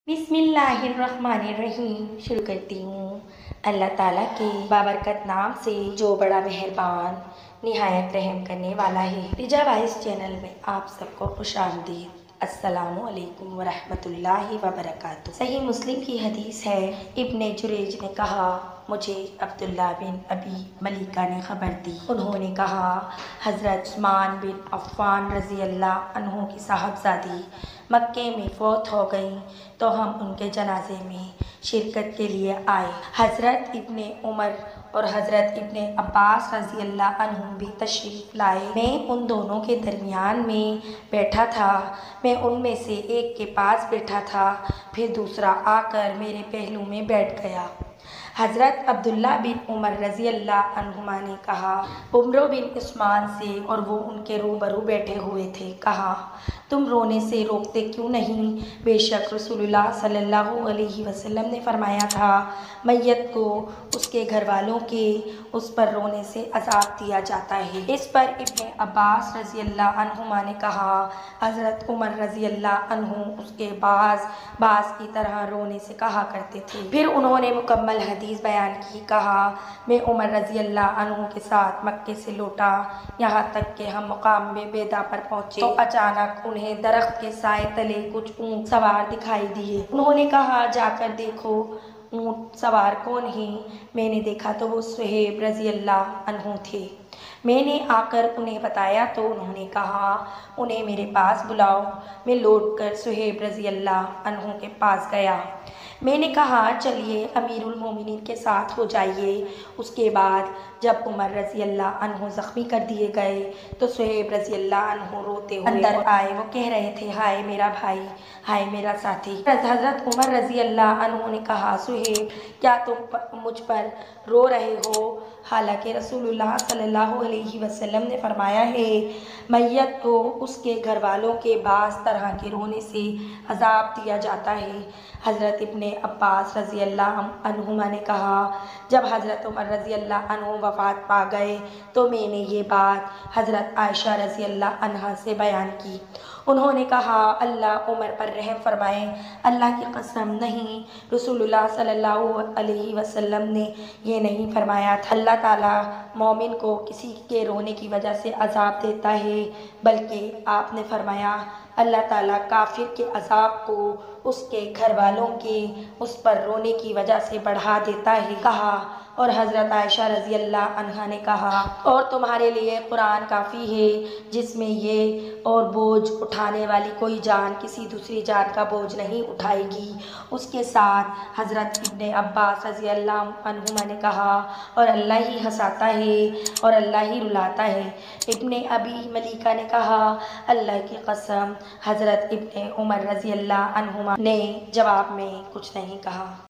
बिस्मिल्लाहिर्रहमानिर्रहीम। शुरू करती हूँ अल्लाह ताला के बाबरकत नाम से जो बड़ा मेहरबान निहायत रहम करने वाला है। रिजा वाइस चैनल में आप सबको खुशामदीद। अस्सलामु अलैकुम वरहमतुल्लाहि वबरकातुहू। सही मुस्लिम की हदीस है, इब्ने जुरैज ने कहा, मुझे अब्दुल्ला बिन अबी मलीका ने खबर दी। उन्होंने कहा, हज़रत उस्मान बिन अफ़्फ़ान रज़ी अल्लाह अन्हु की साहबजादी मक्के में फौत हो गई तो हम उनके जनाजे में शिरकत के लिए आए। हज़रत इब्ने उमर और हज़रत इब्ने अब्बास रज़ी अल्लाह अन्हुम भी तशरीफ़ लाए। मैं उन दोनों के दरमियान में बैठा था। मैं उनमें से एक के पास बैठा था, फिर दूसरा आकर मेरे पहलू में बैठ गया। हज़रत अब्दुल्ला बिन उमर रज़ी अल्लाह अन्हुमा ने कहा, उमर बिन उस्मान से, और वो उनके रूबरू बैठे हुए थे, कहा, तुम रोने से रोकते क्यों नहीं? बेशक रसूलुल्लाह सल्लल्लाहु अलैहि वसल्लम ने फरमाया था, मैयत को उसके घर वालों के उस पर रोने से अज़ाब दिया जाता है। इस पर इब्ने अब्बास रज़ी अल्लाह अन्हुमा ने कहा, हज़रत उमर रज़ी अल्लाह अन्हु उसके बाज की तरह रोने से कहा करते थे। फिर उन्होंने मुकम्मल हदीस बयान की। कहा, मैं उमर रज़ी अल्लाह अन्हु के साथ मक्के से लौटा, यहाँ तक कि हम मुकाम में बेदा पर पहुँचे तो अचानक उन्हें दरख्त के साए तले कुछ ऊँट सवार दिखाई दिए। उन्होंने कहा, जाकर देखो ऊँट सवार कौन है? मैंने देखा तो वो सुहेब रज़ी अल्लाह अन्हु थे। मैंने आकर उन्हें बताया तो उन्होंने कहा, उन्हें मेरे पास बुलाओ। मैं लौटकर सुहेब रज़ी अल्लाह अन्हु के पास गया। मैंने कहा, चलिए अमीरुल मोमिनीन के साथ हो जाइए। उसके बाद जब उमर रज़ी अल्लाह अन्हु ज़ख्मी कर दिए गए तो सुहेब रज़ी अल्लाह अन्हु रोते हुए अंदर आए। वो कह रहे थे, हाय मेरा भाई, हाय मेरा साथी। हज़रत उमर रज़ी अल्लाह अन्हु ने कहा, सुहेब, क्या तुम मुझ पर रो रहे हो? हालांकि रसूलुल्लाह सल्लल्लाहु अलैहि वसल्लम ने फरमाया है, मैयत को उसके घर वालों के बास तरह के रोने से अजाब दिया जाता है। हज़रत इब्ने अब्बास रज़ी अल्लाह अन्हुमा ने कहा, जब हज़रत उमर रज़ी अल्लाह अन्हु वफ़ात पा गए तो मैंने ये बात हज़रत आयशा रज़ी अल्लाह अन्हा से बयान की। उन्होंने कहा, अल्लाह उमर पर रहम फरमाए, अल्लाह की कसम नहीं, रसूलुल्लाह सल्लल्लाहु अलैहि वसल्लम ने ये नहीं फरमाया था, अल्लाह ताला मोमिन को किसी के रोने की वजह से अजाब देता है, बल्कि आपने फरमाया, अल्लाह ताला काफिर के अजाब को उसके घर वालों के उस पर रोने की वजह से बढ़ा देता है। कहा, और हज़रत आयशा रज़ी अल्लाह अन्हा ने कहा, और तुम्हारे लिए कुरान काफ़ी है जिसमें ये और बोझ उठाने वाली कोई जान किसी दूसरी जान का बोझ नहीं उठाएगी। उसके साथ हज़रत इब्ने अब्बास रज़ी अल्लाह अन्हुमा ने कहा, और अल्लाह ही हंसाता है और अल्लाह ही रुलाता है। इब्ने अबी मलीका ने कहा, अल्लाह की कसम, हज़रत इब्ने उमर रज़ी अल्लाह अन्हुमा ने जवाब में कुछ नहीं कहा।